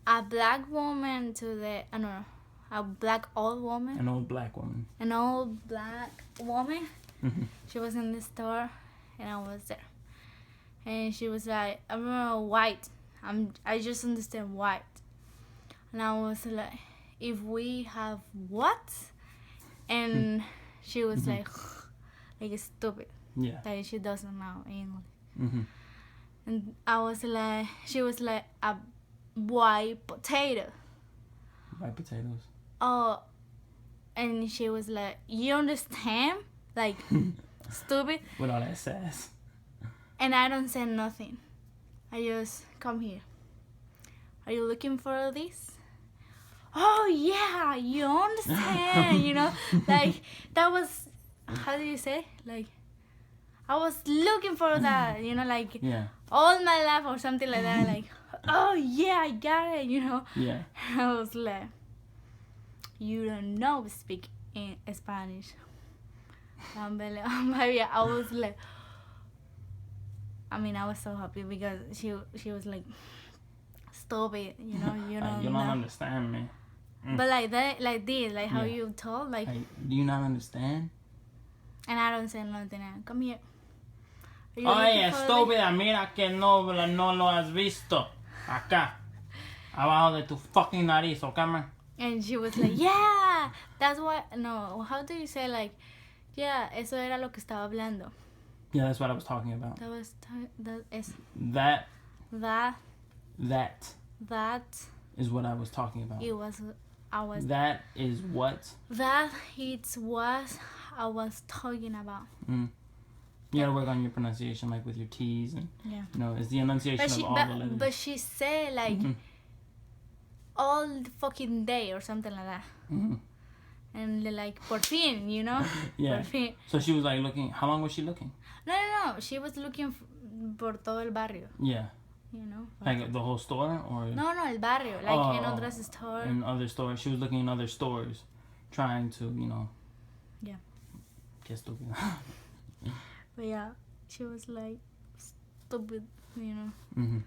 a black woman to the no, a black old woman. An old black woman. An old black woman. Mhm. She was in the store, and I was there, and she was like, "I'm white. I just understand white," and I was like, "If we have what?" And she was like stupid. Yeah. Like she doesn't know English. Mhm. And I was like, she was like a white potato. White potatoes. Oh, and she was like, you understand? Like, stupid. With all that sass. And I don't say nothing. I just come here. Are you looking for this? Oh yeah, you understand, you know? Like, that was, how do you say? Like, I was looking for that, you know, like, Yeah. all my life or something like that. Like, oh yeah, I got it, you know? Yeah. I was like, you don't know speak in Spanish. Baby, I was like, I mean, I was so happy because she was like, stupid, you know, you don't You don't know. understand me. But like that, like this, like how Yeah. you told, like, Do you not understand? and I don't say nothing. Come here. Are you Oye, looking for estúpida, mira que no lo has visto. Acá. Abajo de tu fucking nariz, ¿ok, man? And she was like, yeah, that's what, no, how do you say, like, yeah, eso era lo que estaba hablando. Yeah, that's what I was talking about. That was, that is, That that is what I was talking about. it was, I was, That is what? that it was, I was talking about. You gotta work on your pronunciation, like with your T's and, Yeah. you know, it's the enunciation of all the letters. But she said, like, all the fucking day or something like that. Mhm. And like, por fin, you know? Yeah. Por fin. So she was like looking, how long was she looking? No. She was looking por todo el barrio, Yeah. you know? Like the whole store or? No, el barrio. Like in other stores. In other stores. She was looking in other stores, trying to, you know. Yeah. Que estúpida. But yeah, she was like, stupid, you know? Mhm.